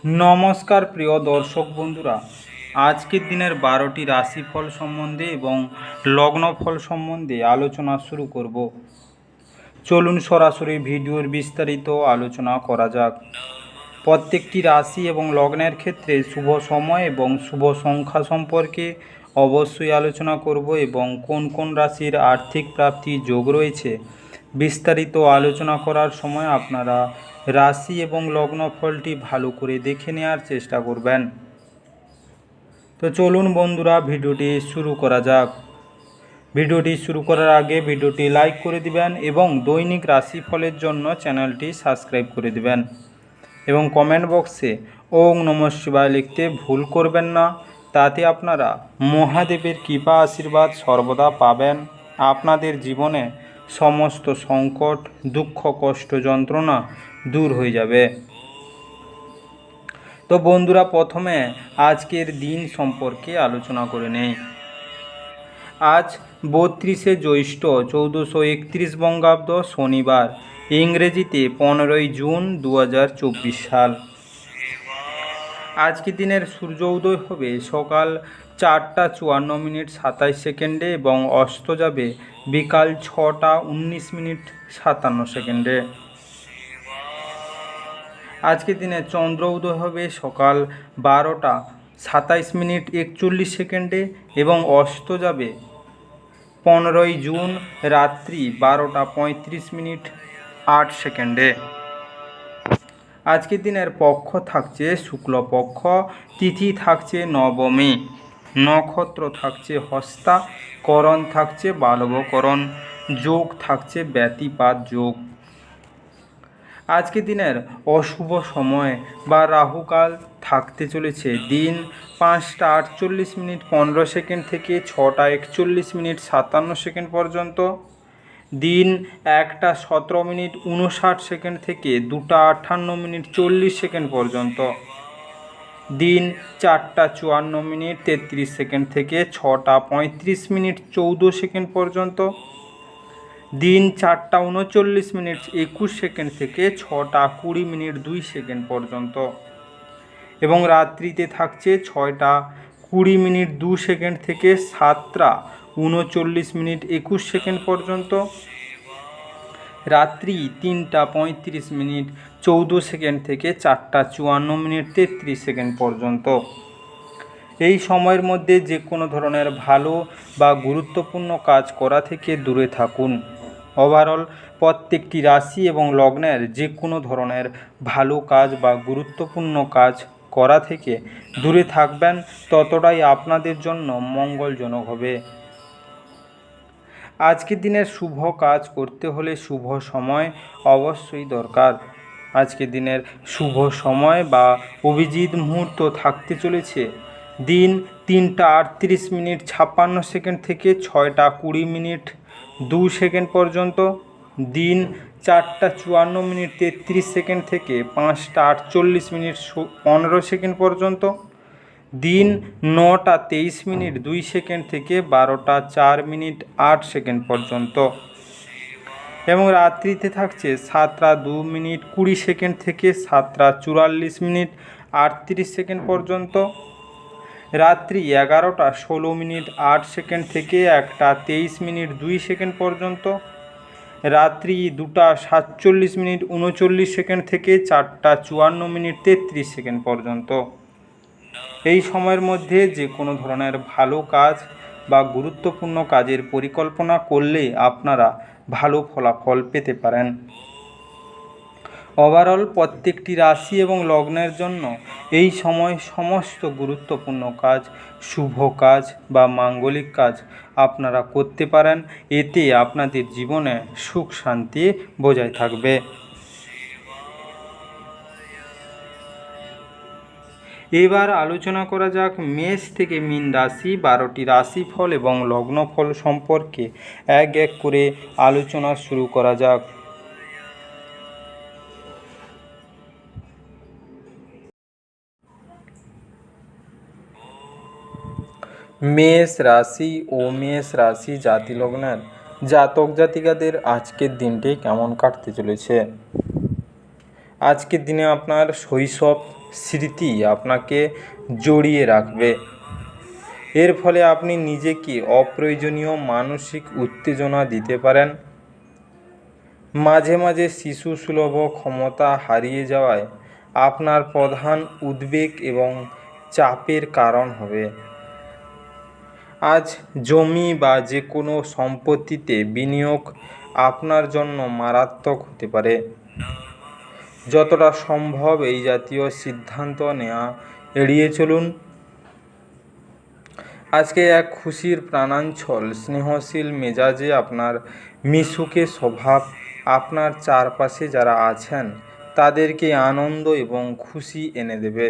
নমস্কার প্রিয় দর্শক বন্ধুরা, আজকের দিনের 12টি রাশিফল সম্বন্ধে এবং লগ্নফল সম্বন্ধে আলোচনা শুরু করব। চলুন সরাসরি ভিডিওর বিস্তারিত আলোচনা করা যাক। প্রত্যেকটি রাশি এবং লগ্নের ক্ষেত্রে শুভ সময় এবং শুভ সংখ্যা সম্পর্কে অবশ্যই আলোচনা করব এবং কোন কোন রাশির আর্থিক প্রাপ্তি যোগ রয়েছে বিস্তারিত আলোচনা করার সময় আপনারা রাশি এবং লগ্ন ফলটি ভালো করে দেখে নেওয়ার চেষ্টা করবেন। তো চলুন বন্ধুরা, ভিডিওটি শুরু করা যাক। ভিডিওটি শুরু করার আগে ভিডিওটি লাইক করে দিবেন এবং দৈনিক রাশিফলের জন্য চ্যানেলটি সাবস্ক্রাইব করে দিবেন এবং কমেন্ট বক্সে ওং নমঃ শিবায় লিখতে ভুল করবেন না। তাতে আপনারা মহাদেবের কৃপা আশীর্বাদ সর্বদা পাবেন। আপনাদের জীবনে সমস্ত সংকট, দুঃখ, কষ্ট, যন্ত্রণা দূর হয়ে যাবে। তো বন্ধুরা, প্রথমে আজকের দিন সম্পর্কে আলোচনা করে নেই। আজ 32শে জ্যৈষ্ঠ 1431 বঙ্গাব্দ, শনিবার, ইংরেজিতে 15ই জুন 2024 সাল। আজকের দিনের সূর্য উদয় হবে সকাল 4টা 54 মিনিট 27 সেকেন্ডে এবং অস্ত যাবে বিকাল 6টা 19 মিনিট 57 সেকেন্ডে। আজকের দিনে চন্দ্র উদয় হবে সকাল 12টা 27 মিনিট 41 সেকেন্ডে এবং অস্ত যাবে 15ই জুন রাত্রি 12টা 35 মিনিট 8 সেকেন্ডে। আজকের দিনের পক্ষ থাকছে শুক্লপক্ষ, তিথি থাকছে নবমী, নক্ষত্র থাকছে হস্তা, করণ থাকছে বালবকরণ, যোগ থাকছে ব্যতিপাত যোগ। আজকের দিনের অশুভ সময় বা রাহুকাল থাকতে চলেছে দিন 5টা 48 মিনিট 15 সেকেন্ড থেকে 6টা 41 মিনিট 57 সেকেন্ড পর্যন্ত, দিন 1টা 17 মিনিট 59 সেকেন্ড থেকে 2টা 58 মিনিট 40 সেকেন্ড পর্যন্ত, দিন 4টা 54 মিনিট 33 সেকেন্ড থেকে 6টা 35 মিনিট 14 সেকেন্ড পর্যন্ত, দিন 4টা 39 মিনিট 21 সেকেন্ড থেকে 6টা 20 মিনিট 2 সেকেন্ড পর্যন্ত এবং রাত্রিতে থাকছে 6টা 20 মিনিট 2 সেকেন্ড থেকে 7টা 39 মিনিট 21 সেকেন্ড পর্যন্ত, রাত্রি 3টা 35 মিনিট 14 সেকেন্ড থেকে 4টা 54 মিনিট 33 সেকেন্ড পর্যন্ত। এই সময়ের মধ্যে যে কোনো ধরনের ভালো বা গুরুত্বপূর্ণ কাজ করা থেকে দূরে থাকুন। ওভারঅল প্রত্যেকটি রাশি এবং লগ্নের যে কোনো ধরনের ভালো কাজ বা গুরুত্বপূর্ণ কাজ করা থেকে দূরে থাকবেন, ততটাই আপনাদের জন্য মঙ্গলজনক হবে। আজকের দিনের শুভ কাজ করতে হলে শুভ সময় অবশ্যই দরকার। আজকের দিনের শুভ সময় বা অভিজিৎ মুহূর্ত থাকতে চলেছে দিন 3টা 38 মিনিট 56 সেকেন্ড থেকে 6টা 20 মিনিট 2 সেকেন্ড পর্যন্ত, দিন 4টা 54 মিনিট 33 সেকেন্ড থেকে 5টা 48 মিনিট 15 সেকেন্ড পর্যন্ত, দিন 9টা 23 মিনিট 2 সেকেন্ড থেকে 12টা 4 মিনিট 8 সেকেন্ড পর্যন্ত এবং রাত্রিতে থাকছে 7টা 2 মিনিট 20 সেকেন্ড থেকে 7টা 44 মিনিট 38 সেকেন্ড পর্যন্ত, রাত্রি 11টা 16 মিনিট 8 সেকেন্ড থেকে 1টা 23 মিনিট 2 সেকেন্ড পর্যন্ত, রাত্রি 2টা 47 মিনিট 39 সেকেন্ড থেকে 4টা 54 মিনিট 33 সেকেন্ড পর্যন্ত। এই সময়ের মধ্যে যে কোনো ধরনের ভালো কাজ বা গুরুত্বপূর্ণ কাজের পরিকল্পনা করলে আপনারা ভালো ফলাফল পেতে পারেন। ওভারঅল প্রত্যেকটি রাশি এবং লগ্নের জন্য এই সময় সমস্ত গুরুত্বপূর্ণ কাজ, শুভ কাজ বা মাঙ্গলিক কাজ আপনারা করতে পারেন। এতে আপনাদের জীবনে সুখ শান্তি বজায় থাকবে। এবার আলোচনা করা যাক মেষ থেকে মীন রাশি 12টি রাশিফল এবং লগ্নফল সম্পর্কে এক এক করে আলোচনা শুরু করা যাক। মেষ রাশি ও মেষ রাশি জাতিলগ্নের জাতক জাতিকাদের আজকের দিনটি কেমন কাটতে চলেছে। আজকের দিনে আপনার শৈশব, স্মৃতি আপনাকে জড়িয়ে রাখবে। এর ফলে আপনি নিজেকে অপ্রয়োজনীয় মানসিক উত্তেজনা দিতে পারেন। মাঝে মাঝে শিশুসুলভ ক্ষমতা হারিয়ে যাওয়ায় আপনার প্রধান উদ্বেগ এবং চাপের কারণ হবে। আজ জমি বা যে কোনো সম্পত্তিতে বিনিয়োগ আপনার জন্য মারাত্মক হতে পারে। যতটা সম্ভব এই জাতীয় সিদ্ধান্ত নেওয়া এড়িয়ে চলুন। আজকে এক খুশির প্রাণাঞ্চল স্নেহশীল মেজাজে আপনার মিশুকে স্বভাব আপনার চারপাশে যারা আছেন তাদেরকে আনন্দ এবং খুশি এনে দেবে।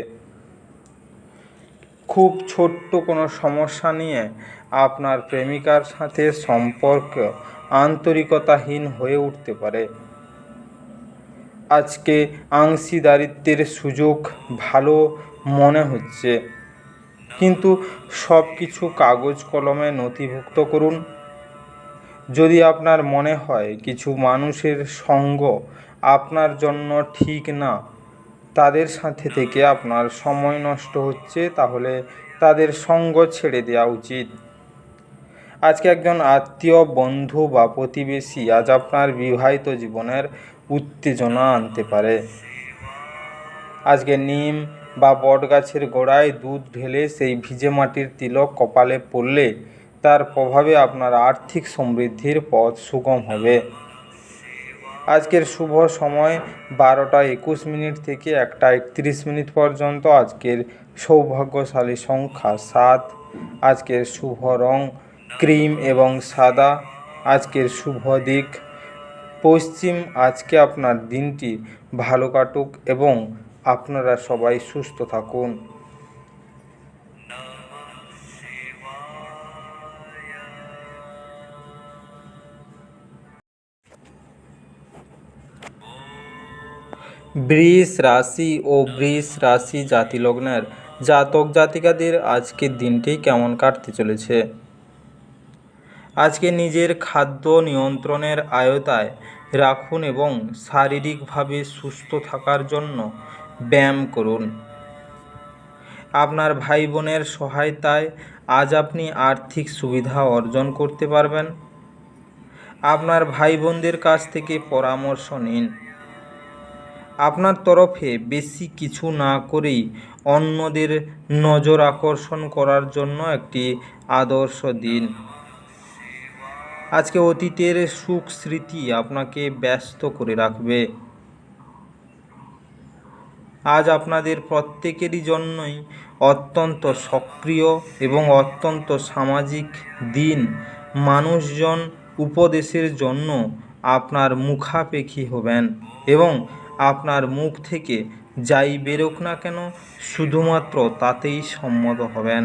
খুব ছোট্ট কোনো সমস্যা নিয়ে আপনার প্রেমিকার সাথে সম্পর্ক আন্তরিকতাহীন হয়ে উঠতে পারে। আজকে অংশীদারিত্বের সুযোগ ভালো মনে হচ্ছে, কিন্তু সব কিছু কাগজ কলমে নথিভুক্ত করুন। যদি আপনার মনে হয় কিছু মানুষের সঙ্গ আপনার জন্য ঠিক না, তাদের সাথে থেকে আপনার সময় নষ্ট হচ্ছে, তাহলে তাদের সঙ্গ ছেড়ে দেওয়া উচিত। আজকে একজন আত্মীয়, বন্ধু বা প্রতিবেশী আজ আপনার বিবাহিত জীবনের উত্তেজনা আনতে পারে। আজকে নিম বা বটগাছের গোড়ায় দুধ ঢেলে সেই ভিজে মাটির তিলক কপালে পড়লে তার প্রভাবে আপনার আর্থিক সমৃদ্ধির পথ সুগম হবে। আজকের শুভ সময় 12টা 21 থেকে 1টা 31 পর্যন্ত। আজকের সৌভাগ্যশালী সংখ্যা 7। আজকের শুভ রং ক্রিম এবং সাদা। আজকের শুভ দিক পশ্চিম। আজকে আপনার দিনটি ভালো কাটুক এবং আপনারা সবাই সুস্থ থাকুন। বৃষ রাশি ও বৃষ রাশি জাতিলগ্নের জাতক জাতিকাদের আজকের দিনটি কেমন কাটতে চলেছে? আজকে নিজের খাদ্য নিয়ন্ত্রণের আয়ত্তায় রাখুন এবং শারীরিকভাবে সুস্থ থাকার জন্য ব্যায়াম করুন। আপনার ভাই বোনের সহায়তায় আজ আপনি আর্থিক সুবিধা অর্জন করতে পারবেন। আপনার ভাই বোনদের কাছ থেকে পরামর্শ নিন। আপনার তরফে বেশি কিছু না করেই অন্যদের নজর আকর্ষণ করার জন্য একটি আদর্শ দিন। আজকে অতীতের সুখ স্মৃতি আপনাকে ব্যস্ত করে রাখবে। আজ আপনাদের প্রত্যেকেরই জন্যই অত্যন্ত সক্রিয় এবং অত্যন্ত সামাজিক দিন। মানুষজন উপদেশের জন্য আপনার মুখাপেক্ষী হবেন এবং আপনার মুখ থেকে যাই বেরোক না কেন শুধুমাত্র তাতেই সম্মত হবেন।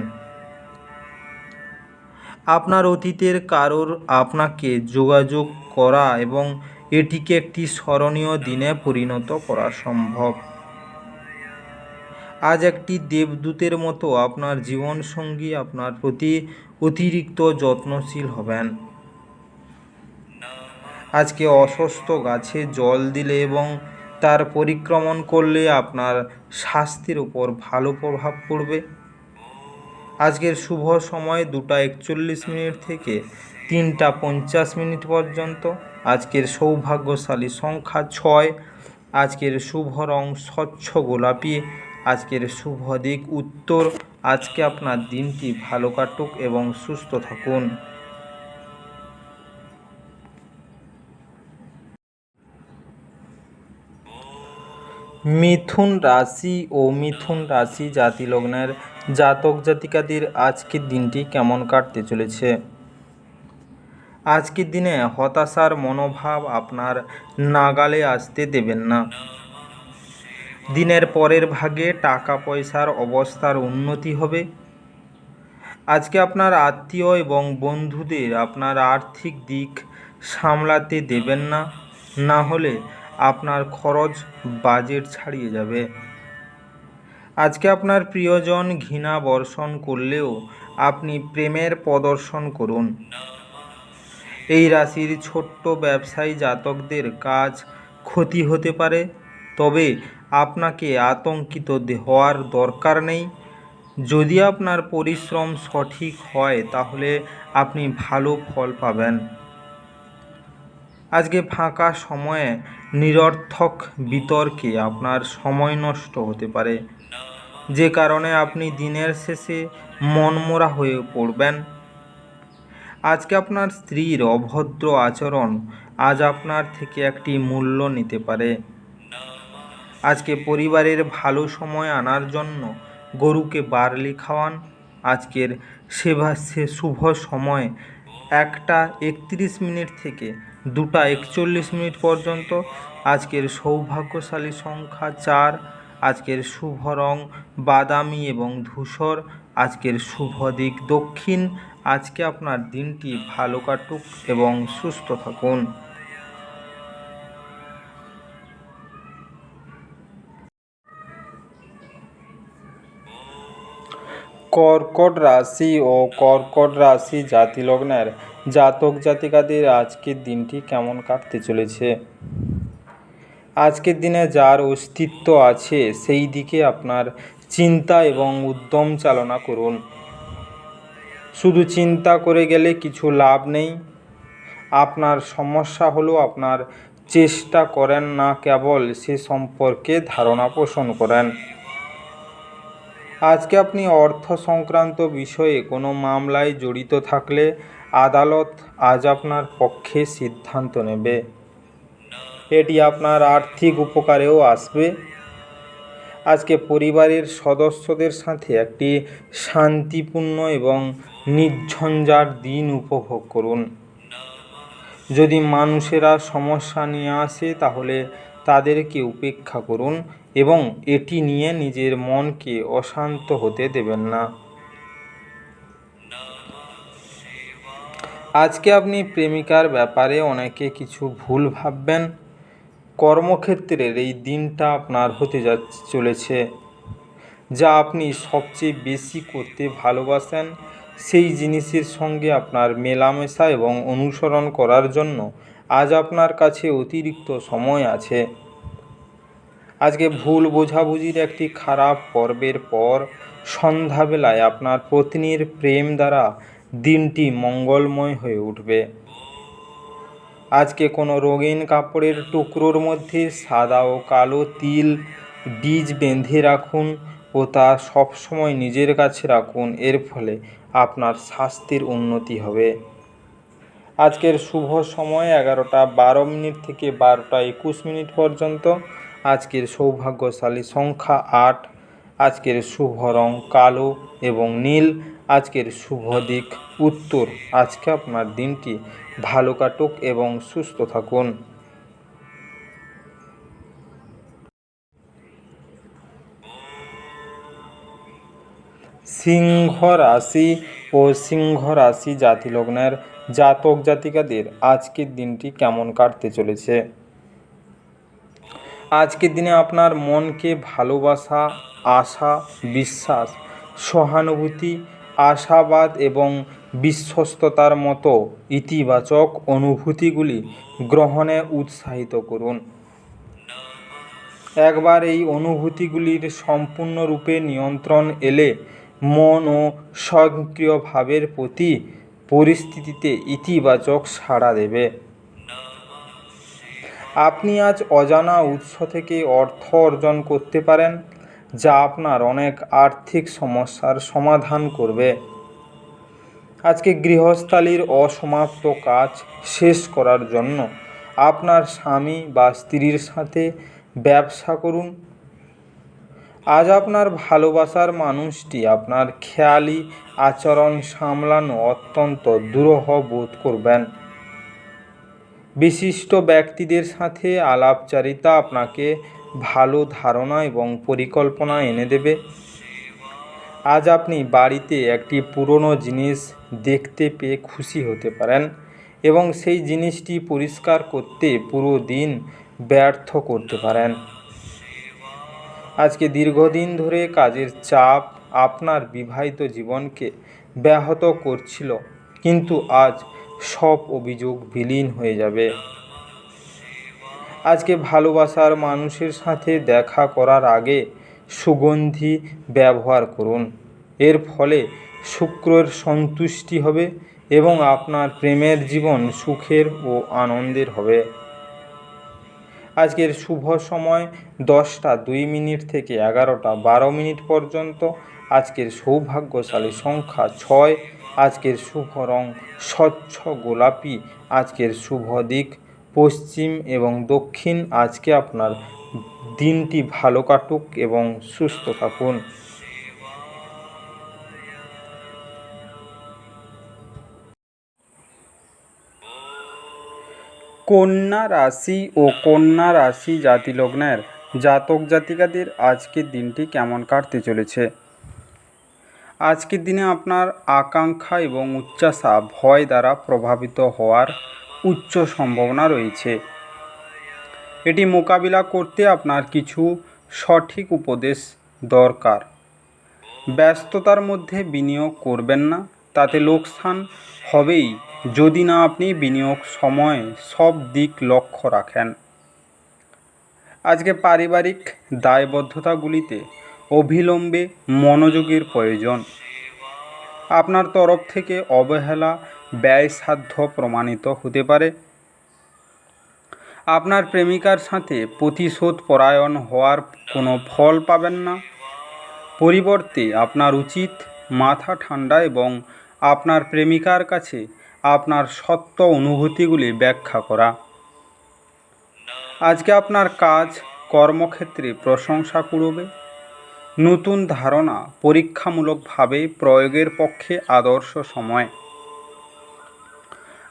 আপনার অতীতের কারোর আপনাকে যোগাযোগ করা এবং এটিকে একটি স্মরণীয় দিনে পরিণত করা সম্ভব। আজ একটি দেবদূতের মতো আপনার জীবনসঙ্গী আপনার প্রতি অতিরিক্ত যত্নশীল হবেন। আজকে অসুস্থ গাছে জল দিলে এবং তার পরিক্রমণ করলে আপনার স্বাস্থ্যের উপর ভালো প্রভাব পড়বে। আজকের শুভ সময় 2টা 41 থেকে 3টা 50 পর্যন্ত। আজকের সৌভাগ্যশালী সংখ্যা 6। আজকের শুভ রং স্বচ্ছ গোলাপি। আজকের শুভ দিক উত্তর। আজকে আপনার দিনটি ভালো কাটুক এবং সুস্থ থাকুন। মিথুন রাশি ও মিথুন রাশি জাতিলগ্নের জাতক জাতিকাদের আজকের দিনটি কেমন কাটতে চলেছে? আজকের দিনে হতাশার মনোভাব আপনার নাগালে আসতে দেবেন না। দিনের পরের ভাগে টাকা পয়সার অবস্থার উন্নতি হবে। আজকে আপনার আত্মীয় এবং বন্ধুদের আপনার আর্থিক দিক সামলাতে দেবেন না, না হলে আপনার খরচ বাজেট ছাড়িয়ে যাবে। আজকে আপনার প্রিয়জন ঘৃণা বর্ষণ করলেও আপনি প্রেমের প্রদর্শন করুন। এই রাশির ছোট্ট ব্যবসায়ী জাতকদের কাজ ক্ষতি হতে পারে, তবে আপনাকে আতঙ্কিত হওয়ার দরকার নেই। যদি আপনার পরিশ্রম সঠিক হয় তাহলে আপনি ভালো ফল পাবেন। আজকে ফাঁকা সময়ে নিরর্থক বিতর্কে আপনার সময় নষ্ট হতে পারে, যে কারণে আপনি দিনের শেষে মনমরা হয়ে পড়বেন। আজকে আপনার স্ত্রীর অভদ্র আচরণ আজ আপনার থেকে একটি মূল্য নিতে পারে। আজকে পরিবারের ভালো সময় আনার জন্য গরুকে বার্লি খাওয়ান। আজকের শুভ সময় 1:31 থেকে 2:41 পর্যন্ত। আজকের সৌভাগ্যশালী সংখ্যা 4। আজকের শুভ রং বাদামি এবং ধূসর। আজকের শুভ দিক দক্ষিণ। আজকে আপনার দিনটি ভালো কাটুক এবং সুস্থ থাকুন। কর্কট রাশি ও কর্কট রাশি জাতি লগ্নের জাতক জাতিকাদের আজকের দিনটি কেমন কাটতে চলেছে। আজকের দিনে যার অস্তিত্ব আছে সেই দিকে আপনার চিন্তা এবং উদ্যম চালনা করুন। শুধু চিন্তা করে গেলে কিছু লাভ নেই। আপনার সমস্যা হলো আপনার চেষ্টা করেন না, কেবল সে সম্পর্কে ধারণা পোষণ করেন। আজকে আপনি অর্থ সংক্রান্ত বিষয়ে কোনো মামলায় জড়িত থাকলে আদালত আজ আপনার পক্ষে সিদ্ধান্ত নেবে। এটি আপনার আর্থিক উপকারেও আসবে। আজকে পরিবারের সদস্যদের সাথে একটি শান্তিপূর্ণ এবং নির্ঝঞ্ঝাট দিন উপভোগ করুন। যদি মানুষেরা সমস্যা নিয়ে আসে তাহলে তাদেরকে উপেক্ষা করুন এবং এটি নিয়ে নিজের মনকে অশান্ত হতে দেবেন না। আজকে আপনি প্রেমিকার ব্যাপারে অনেকে কিছু ভুল ভাববেন। কর্মক্ষেত্রের এই দিনটা আপনার হতে চলেছে যা আপনি সবচেয়ে বেশি করতে ভালোবাসেন সেই জিনিসের সঙ্গে আপনার মেলামেশা এবং অনুসরণ করার জন্য আজ আপনার কাছে অতিরিক্ত সময় আছে। আজকে ভুল বোঝাবুঝির একটি খারাপ পর্বের পর সন্ধ্যাবেলায় আপনার পত্নীর প্রেম দ্বারা দিনটি মঙ্গলময় হয়ে উঠবে। আজকে কোনো রঙিন কাপড়ের টুকরোর মধ্যে সাদা ও কালো তিল বীজ বেঁধে রাখুন ও তা সবসময় নিজের কাছে রাখুন। এর ফলে আপনার স্বাস্থ্যের উন্নতি হবে। আজকের শুভ সময় 11:12 থেকে 12:21 পর্যন্ত। আজকের সৌভাগ্যশালী সংখ্যা 8। আজকের শুভ রং কালো এবং নীল। আজকের শুভ দিক উত্তর। আজকে আপনার দিনটি ভালো কাটুক এবং সুস্থ থাকুন। সিংহ রাশি ও সিংহ রাশি জাতি লগ্নের জাতক জাতিকাদের আজকের দিনটি কেমন কাটতে চলেছে। আজকের দিনে আপনার মনকে ভালোবাসা, আশা, বিশ্বাস, সহানুভূতি, আশাবাদ এবং বিশ্বস্ততার মতো ইতিবাচক অনুভূতিগুলি গ্রহণে উৎসাহিত করুন। একবার এই অনুভূতিগুলির সম্পূর্ণরূপে নিয়ন্ত্রণ এলে মন ও স্বয়ংক্রিয় ভাবের প্রতি পরিস্থিতিতে ইতিবাচক সাড়া দেবে। আপনি আজ অজানা উৎস থেকে অর্থ অর্জন করতে পারেন যা আপনার অনেক আর্থিক সমস্যার সমাধান করবে। আজকে গৃহস্থালির অসমাপ্ত কাজ শেষ করার জন্য আপনার স্বামী বা স্ত্রীর সাথে ব্যবসা করুন। আজ আপনার ভালোবাসার মানুষটি আপনার খেয়ালি আচরণ সামলানো অত্যন্ত দুরূহ বোধ করবেন। বিশিষ্ট ব্যক্তিদের সাথে আলাপচারিতা আপনাকে ভালো ধারণা এবং পরিকল্পনা এনে দেবে। আজ আপনি বাড়িতে একটি পুরনো জিনিস দেখতে পেয়ে খুশি হতে পারেন এবং সেই জিনিসটি পরিষ্কার করতে পুরো দিন ব্যর্থ করতে পারেন। আজকে দীর্ঘদিন ধরে কাজের চাপ আপনার বিবাহিত জীবনকে ব্যাহত করছিল, কিন্তু আজ সব অভিযোগ বিলীন হয়ে যাবে। আজকে ভালোবাসার মানুষের সাথে দেখা করার আগে সুগন্ধি ব্যবহার করুন। এর ফলে শুক্রের সন্তুষ্টি হবে এবং আপনার প্রেমের জীবন সুখের ও আনন্দের হবে। আজকের শুভ সময় 10টা 2 মিনিট থেকে 11টা 12 মিনিট পর্যন্ত। আজকের সৌভাগ্যশালী সংখ্যা 6। আজকের শুভ রং স্বচ্ছ গোলাপি। আজকের শুভ দিক পশ্চিম এবং দক্ষিণ। আজকে আপনার দিনটি ভালো কাটুক এবং সুস্থ থাকুন। কন্যা রাশি ও কন্যা রাশি জাতি লগ্নের জাতক জাতিকাদের আজকের দিনটি কেমন কাটতে চলেছে। আজকের দিনে আপনার আকাঙ্ক্ষা এবং উচ্চাশা ভয় দ্বারা প্রভাবিত হওয়ার উচ্চ সম্ভাবনা রয়েছে। এটি মোকাবিলা করতে আপনার কিছু সঠিক উপদেশ দরকার। ব্যস্ততার মধ্যে বিনিয়োগ করবেন না, তাতে লোকসান হবেই যদি না আপনি বিনিয়োগ সময়ে সব দিক লক্ষ্য রাখেন। আজকে পারিবারিক দায়বদ্ধতাগুলিতে অবিলম্বে মনোযোগের প্রয়োজন। আপনার তরফ থেকে অবহেলা ব্যয়সাধ্য প্রমাণিত হতে পারে। আপনার প্রেমিকার সাথে প্রতিশোধ পরায়ণ হওয়ার কোনো ফল পাবেন না। পরিবর্তে আপনার উচিত মাথা ঠান্ডা এবং আপনার প্রেমিকার কাছে আপনার সত্য অনুভূতিগুলি ব্যাখ্যা করা। আজকে আপনার কাজ কর্মক্ষেত্রে প্রশংসা কুড়বে। নতুন ধারণা পরীক্ষামূলকভাবে প্রয়োগের পক্ষে আদর্শ সময়।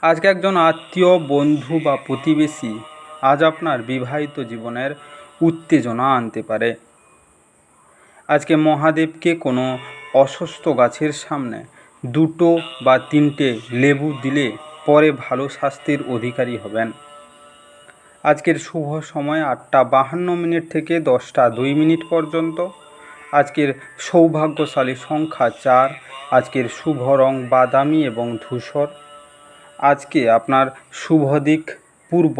আজকে একজন আত্মীয় বন্ধু বা প্রতিবেশী আজ আপনার বিবাহিত জীবনের উত্তেজনা আনতে পারে। আজকে মহাদেবকে কোনো অসুস্থ গাছের সামনে 2 বা 3টে লেবু দিলে পরে ভালো স্বাস্থ্যের অধিকারী হবেন। আজকের শুভ সময় 8টা 52 মিনিট থেকে 10টা 2 মিনিট পর্যন্ত। আজকের সৌভাগ্যশালী সংখ্যা 4। আজকের শুভ রং বাদামি এবং ধূসর। আজকে আপনার শুভ দিক পূর্ব।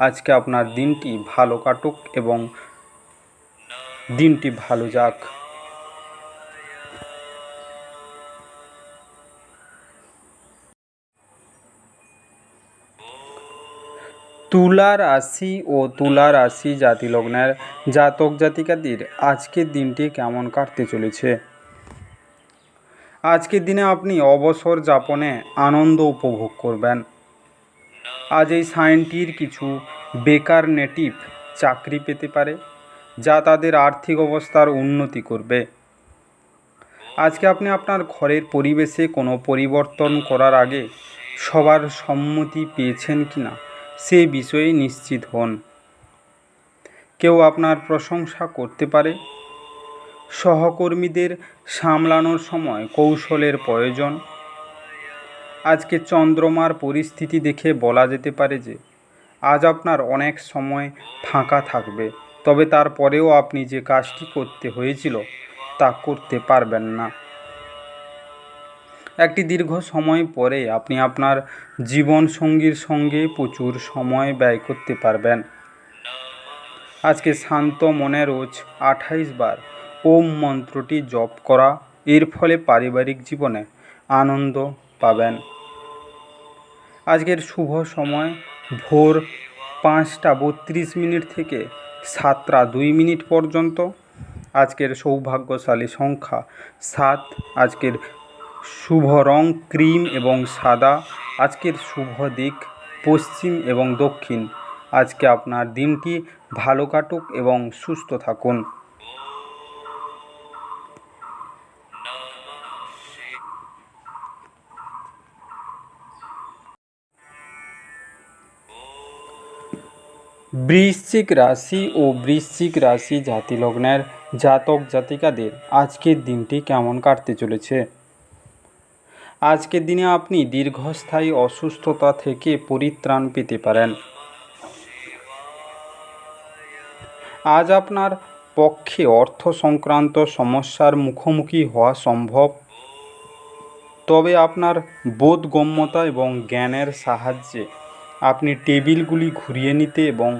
আজকে আপনার দিনটি ভালো কাটুক এবং দিনটি ভালো যাক। তুলা রাশি ও তুলা রাশি জাতি লগ্নের জাতক জাতিকাদের আজকের দিনটি কেমন কাটতে চলেছে। আজকের দিনে আপনি অবসর যাপনে আনন্দ উপভোগ করবেন। আজ এই সাইনটির কিছু বেকার নেটিভ চাকরি পেতে পারে, যা তাদের আর্থিক অবস্থার উন্নতি করবে। আজকে আপনি আপনার ঘরের পরিবেশে কোনো পরিবর্তন করার আগে সবার সম্মতি পেয়েছেন কিনা সে বিষয়ে নিশ্চিত হন। কেউ আপনার প্রশংসা করতে পারে। সহকর্মীদের সামলানোর সময় কৌশলের প্রয়োজন। আজকে চন্দ্রমার পরিস্থিতি দেখে বলা যেতে পারে যে আজ আপনার অনেক সময় ফাঁকা থাকবে, তবে তারপরেও আপনি যে কাজটি করতে হয়েছিল তা করতে পারবেন না। একটি দীর্ঘ সময় পরে আপনি আপনার জীবনসঙ্গীর সঙ্গে প্রচুর সময় ব্যয় করতে পারবেন। আজকে শান্ত মনে রোজ 28 বার ওম মন্ত্রটি জপ করা, এর ফলে পারিবারিক জীবনে আনন্দ পাবেন। আজকের শুভ সময় ভোর 5টা 32 মিনিট থেকে 7টা 2 মিনিট পর্যন্ত। আজকের সৌভাগ্যশালী সংখ্যা 7। আজকের শুভ রং ক্রিম এবং সাদা। আজকের শুভ দিক পশ্চিম এবং দক্ষিণ। আজকে আপনার দিনটি ভালো কাটুক এবং সুস্থ থাকুন। বৃশ্চিক রাশি ও বৃশ্চিক রাশি জাতি লগ্নের জাতক জাতিকাদের আজকের দিনটি কেমন কাটতে চলেছে। আজকের দিনে আপনি দীর্ঘস্থায়ী অসুস্থতা থেকে পরিত্রাণ পেতে পারেন। আজ আপনার পক্ষে অর্থ সংক্রান্ত সমস্যার মুখোমুখি হওয়া সম্ভব, তবে আপনার বোধগম্যতা এবং জ্ঞানের সাহায্যে আপনি টেবিলগুলি ঘুরিয়ে নিতে এবং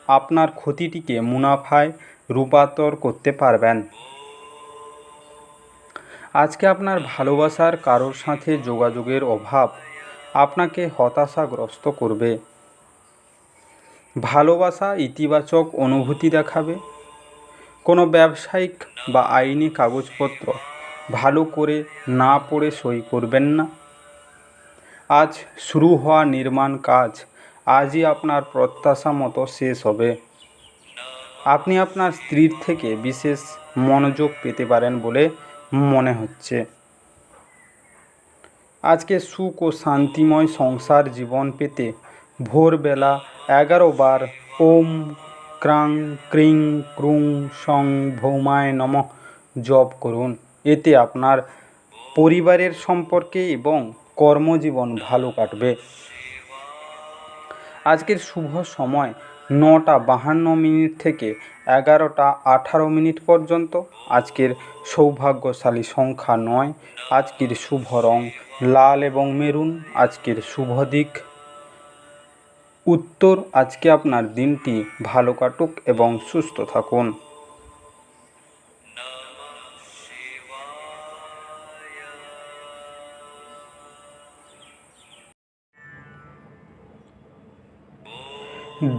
আপনার ক্ষতিটিকে মুনাফায় রূপান্তর করতে পারবেন। আজকে আপনার ভালোবাসার কারোর সাথে যোগাযোগের অভাব আপনাকে হতাশাগ্রস্ত করবে। ভালোবাসা ইতিবাচক অনুভূতি দেখাবে। কোনো ব্যবসায়িক বা আইনি কাগজপত্র ভালো করে না পড়ে সই করবেন না। আজ শুরু হওয়া নির্মাণ কাজ আজই আপনার প্রত্যাশা মতো শেষ হবে। আপনি আপনার স্ত্রীর থেকে বিশেষ মনোযোগ পেতে পারেন বলে মনে হচ্ছে। আজকে সুখ ও শান্তিময় সংসার জীবন পেতে ভোরবেলা 11 বার ওম ক্রাং ক্রিং ক্রুং সং ভৌমায় নমঃ জপ করুন। এতে আপনার পরিবারের সম্পর্কে এবং কর্মজীবন ভালো কাটবে। আজকের শুভ সময় 9:52 থেকে 11:18 পর্যন্ত। আজকের সৌভাগ্যশালী সংখ্যা 9। আজকের শুভ রং লাল এবং মেরুন। আজকের শুভ দিক উত্তর। আজকে আপনার দিনটি ভালো কাটুক এবং সুস্থ থাকুন।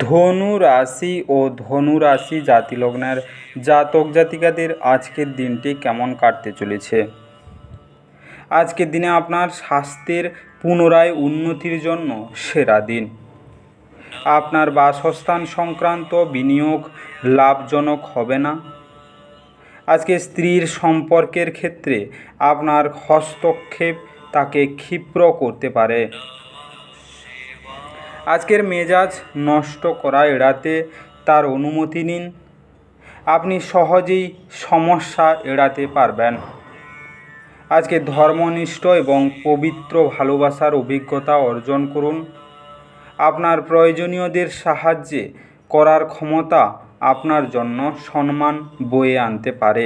ধনু রাশি ও ধনু রাশি জাতিলগ্নের জাতক জাতিকাদের আজকের দিনটি কেমন কাটতে চলেছে। আজকের দিনে আপনার স্বাস্থ্যের পুনরায় উন্নতির জন্য সেরা দিন। আপনার বাসস্থান সংক্রান্ত বিনিয়োগ লাভজনক হবে না। আজকে স্ত্রীর সম্পর্কের ক্ষেত্রে আপনার হস্তক্ষেপ তাকে ক্ষিপ্র করতে পারে। আজকের মেজাজ নষ্ট করা এড়াতে তার অনুমতি নিন। আপনি সহজেই সমস্যা এড়াতে পারবেন। আজকে ধর্মনিষ্ঠ এবং পবিত্র ভালোবাসার অভিজ্ঞতা অর্জন করুন। আপনার প্রয়োজনীয়দের সাহায্যে করার ক্ষমতা আপনার জন্য সম্মান বয়ে আনতে পারে।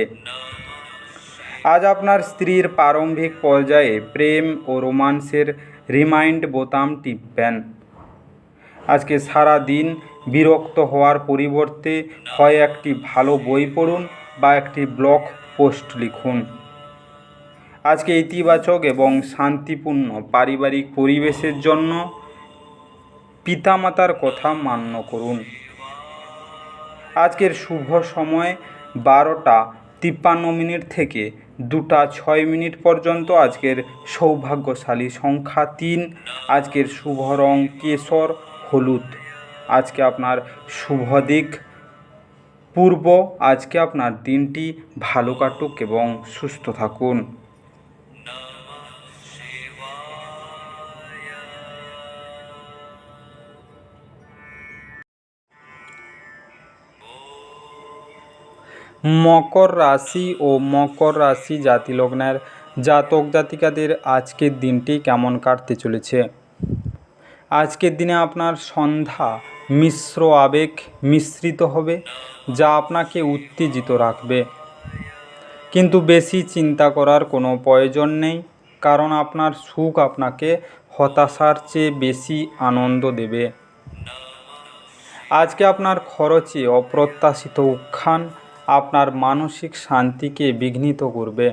আজ আপনার স্ত্রীর প্রারম্ভিক পর্যায়ে প্রেম ও রোমান্সের রিমাইন্ড বোতাম টিপবেন। আজকে সারা দিন বিরক্ত হওয়ার পরিবর্তে হয় একটি ভালো বই পড়ুন বা একটি ব্লগ পোস্ট লিখুন। আজকে ইতিবাচক এবং শান্তিপূর্ণ পারিবারিক পরিবেশের জন্য পিতামাতার কথা মান্য করুন। আজকের শুভ সময় 12:53 থেকে 2:06 পর্যন্ত। আজকের সৌভাগ্যশালী সংখ্যা 3। আজকের শুভ রং কেশর হলুদ। আজকে আপনার শুভ দিক পূর্ব। আজকে আপনার দিনটি ভালো কাটুক এবং সুস্থ থাকুন। মকর রাশি ও মকর রাশি জাতিলগ্নের জাতক জাতিকাদের আজকের দিনটি কেমন কাটতে চলেছে। আজকের দিনে আপনার সন্ধ্যা মিশ্র আবেগ মিশ্রিত হবে, যা আপনাকে উত্তেজিত রাখবে। কিন্তু বেশি চিন্তা করার কোনো প্রয়োজন নেই, কারণ আপনার সুখ আপনাকে হতাশার চেয়ে বেশি আনন্দ দেবে। আজকে আপনার খরচে অপ্রত্যাশিত উত্থান আপনার মানসিক শান্তিকে বিঘ্নিত করবে।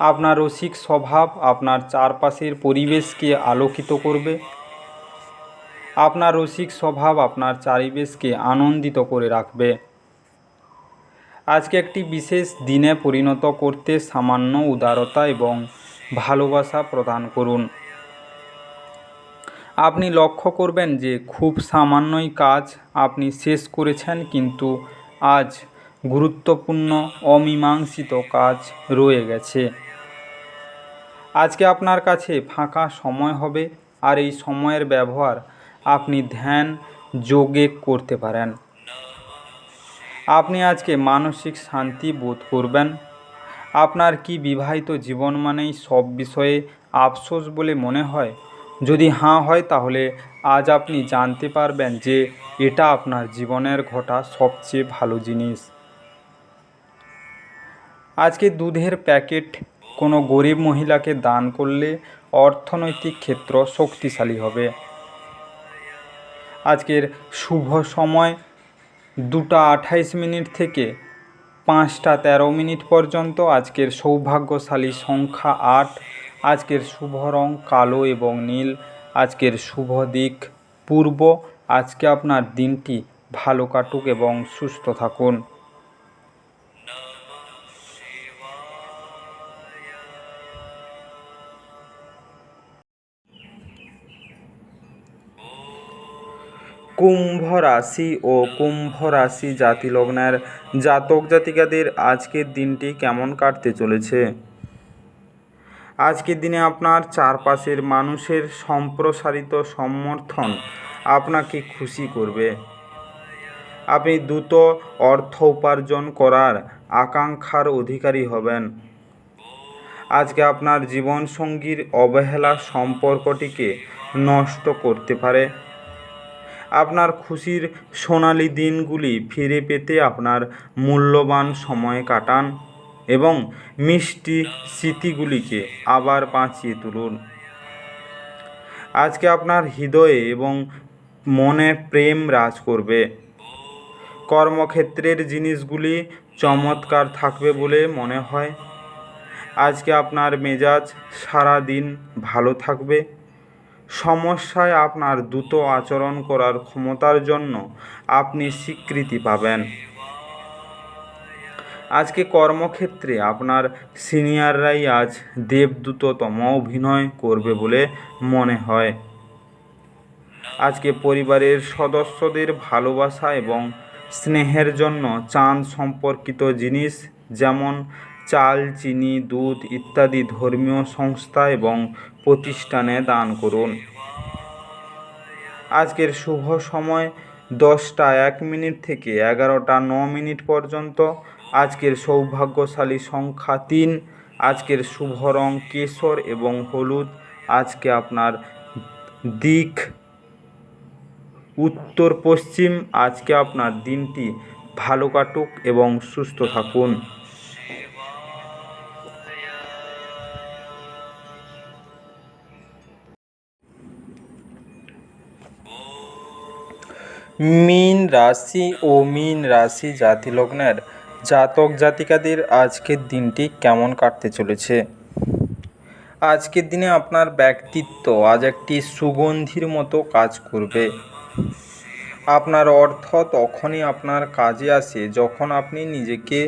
আপনার রসিক স্বভাব আপনার চারপাশের পরিবেশকে আলোকিত করবে। আপনার রসিক স্বভাব আপনার চারিবেশকে আনন্দিত করে রাখবে। আজকে একটি বিশেষ দিনে পরিণত করতে সামান্য উদারতা এবং ভালোবাসা প্রদান করুন। আপনি লক্ষ্য করবেন যে খুব সামান্যই কাজ আপনি শেষ করেছেন, কিন্তু আজ গুরুত্বপূর্ণ অমীমাংসিত কাজ রয়ে গেছে। আজকে আপনার কাছে ফাঁকা সময় হবে, আর এই সময়ের ব্যবহার আপনি ধ্যান যোগে করতে পারেন। আপনি আজকে মানসিক শান্তি বোধ করবেন। আপনার কি বিবাহিত জীবন মানেই সব বিষয়ে আফসোস বলে মনে হয়? যদি হ্যাঁ হয়, তাহলে আজ আপনি জানতে পারবেন যে এটা আপনার জীবনের ঘটা সবচেয়ে ভালো জিনিস। আজকে দুধের প্যাকেট কোনো গরিব মহিলাকে দান করলে অর্থনৈতিক ক্ষেত্র শক্তিশালী হবে। আজকের শুভ সময় 2:28 থেকে 5:13 পর্যন্ত। আজকের সৌভাগ্যশালী সংখ্যা 8। আজকের শুভ রং কালো এবং নীল। আজকের শুভ দিক পূর্ব। আজকে আপনার দিনটি ভালো কাটুক এবং সুস্থ থাকুন। কুম্ভ রাশি ও কুম্ভ রাশি জাতি লগ্নের জাতক জাতিকাদের আজকের দিনটি কেমন কাটতে চলেছে? আজকের দিনে আপনার চারপাশের মানুষের সম্প্রসারিত সমর্থন আপনাকে খুশি করবে। আপনি দ্রুত অর্থ উপার্জন করার আকাঙ্ক্ষার অধিকারী হবেন। আজকে আপনার জীবনসঙ্গীর অবহেলা সম্পর্কটিকে নষ্ট করতে পারে। আপনার খুশির সোনালি দিনগুলি ফিরে পেতে আপনার মূল্যবান সময় কাটান এবং মিষ্টি স্মৃতিগুলিকে আবার বাঁচিয়ে তুলুন। আজকে আপনার হৃদয়ে এবং মনে প্রেম রাজ করবে। কর্মক্ষেত্রের জিনিসগুলি চমৎকার থাকবে বলে মনে হয়। আজকে আপনার মেজাজ সারা দিন ভালো থাকবে। সমস্যায় আপনার দ্রুত আচরণ করার ক্ষমতার জন্য আপনি স্বীকৃতি পাবেন। আজকে কর্মক্ষেত্রে আপনার সিনিয়ররাই আজ দেবদূততম অভিনয় করবে বলে মনে হয়। আজকে পরিবারের সদস্যদের ভালোবাসা এবং স্নেহের জন্য চাঁদ সম্পর্কিত জিনিস যেমন চাল, চিনি, দুধ ইত্যাদি ধর্মীয় সংস্থা এবং প্রতিষ্ঠানে দান করুন। আজকের শুভ সময় 10:01 থেকে 11:09 পর্যন্ত। আজকের সৌভাগ্যশালী সংখ্যা 3। আজকের শুভ রং কেশর এবং হলুদ। আজকে আপনার দিক উত্তর পশ্চিম। আজকে আপনার দিনটি ভালো কাটুক এবং সুস্থ থাকুন। মীন রাশি ও মীন রাশি জাতি লগ্নের জাতক জাতিকাদের আজকের দিনটি কেমন কাটতে চলেছে? আজকের দিনে আপনার ব্যক্তিত্ব আজ একটি সুগন্ধির মতো কাজ করবে। আপনার অর্থ তখনই আপনার কাজে আসে যখন আপনি নিজেকে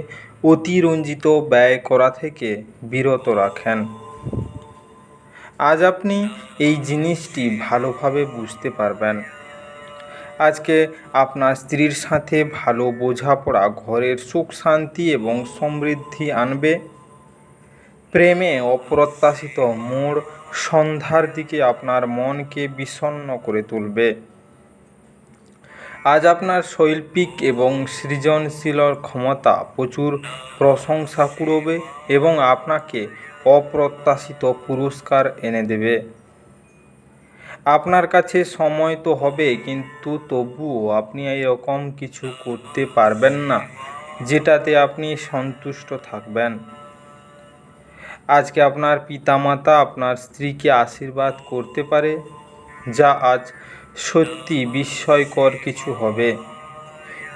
অতিরঞ্জিত ব্যয় করা থেকে বিরত রাখেন। আজ আপনি এই জিনিসটি ভালোভাবে বুঝতে পারবেন। আজকে আপনার স্ত্রীর সাথে ভালো বোঝাপড়া ঘরের সুখ শান্তি এবং সমৃদ্ধি আনবে। প্রেমে অপ্রত্যাশিত মোড় সন্ধ্যার দিকে আপনার মনকে বিষণ্ণ করে তুলবে। আজ আপনার শৈল্পিক এবং সৃজনশীল ক্ষমতা প্রচুর প্রশংসা কুড়াবে এবং আপনাকে অপ্রত্যাশিত পুরস্কার এনে দেবে। আপনার কাছে সময় তো হবে, কিন্তু তবুও আপনি এরকম কিছু করতে পারবেন না যেটাতে আপনি সন্তুষ্ট থাকবেন। আজকে আপনার পিতামাতা আপনার স্ত্রীকে আশীর্বাদ করতে পারে, যা আজ সত্যি বিস্ময়কর কিছু হবে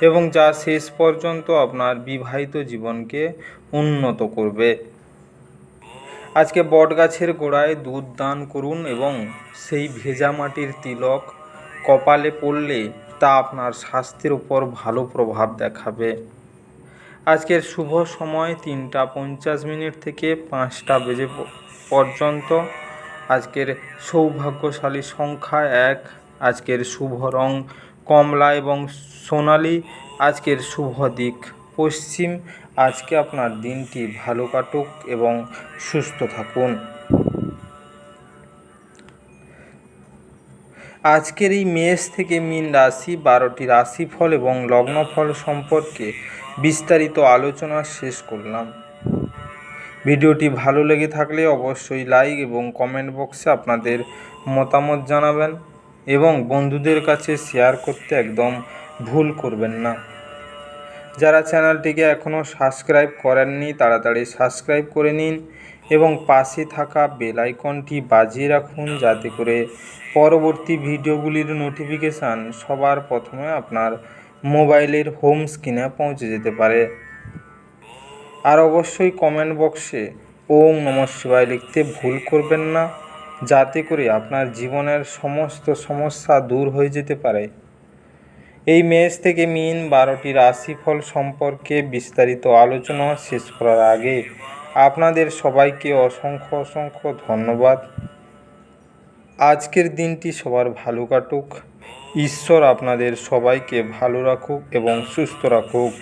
এবং যা শেষ পর্যন্ত আপনার বিবাহিত জীবনকে উন্নত করবে। আজকে বটগাছের গোড়ায় দুধ দান করুন এবং সেই ভেজা মাটির তিলক কপালে পড়লে তা আপনার স্বাস্থ্যের উপর ভালো প্রভাব দেখাবে। আজকের শুভ সময় 3:50 থেকে 5টা বেজে পর্যন্ত। আজকের সৌভাগ্যশালী সংখ্যা 1। আজকের শুভ রং কমলা এবং সোনালি। আজকের শুভ দিক পশ্চিম। আজকে আপনার দিনটি ভালো কাটুক এবং সুস্থ থাকুন। আজকের এই মেষ থেকে মীন রাশি 12টি রাশিফল এবং লগ্নফল সম্পর্কে বিস্তারিত আলোচনা শেষ করলাম। ভিডিওটি ভালো লেগে থাকলে অবশ্যই লাইক এবং কমেন্ট বক্সে আপনাদের মতামত জানাবেন এবং বন্ধুদের কাছে শেয়ার করতে একদম ভুল করবেন না। যারা চ্যানেলটিকে এখনও সাবস্ক্রাইব করেননি তাড়াতাড়ি সাবস্ক্রাইব করে নিন এবং পাশে থাকা বেল আইকনটি বাজিয়ে রাখুন, যাতে করে পরবর্তী ভিডিওগুলির নোটিফিকেশান সবার প্রথমে আপনার মোবাইলের হোম স্ক্রিনে পৌঁছে যেতে পারে। আর অবশ্যই কমেন্ট বক্সে ওম নমঃ শিবায় লিখতে ভুল করবেন না, যাতে করে আপনার জীবনের সমস্ত সমস্যা দূর হয়ে যেতে পারে। এই মেষ থেকে মীন 12টি রাশিফল সম্পর্কে বিস্তারিত আলোচনা শেষ করার আগে আপনাদের সবাইকে অসংখ্য অসংখ্য ধন্যবাদ। আজকের দিনটি সবার ভালো কাটুক। ঈশ্বর আপনাদের সবাইকে ভালো রাখুক এবং সুস্থ রাখুক।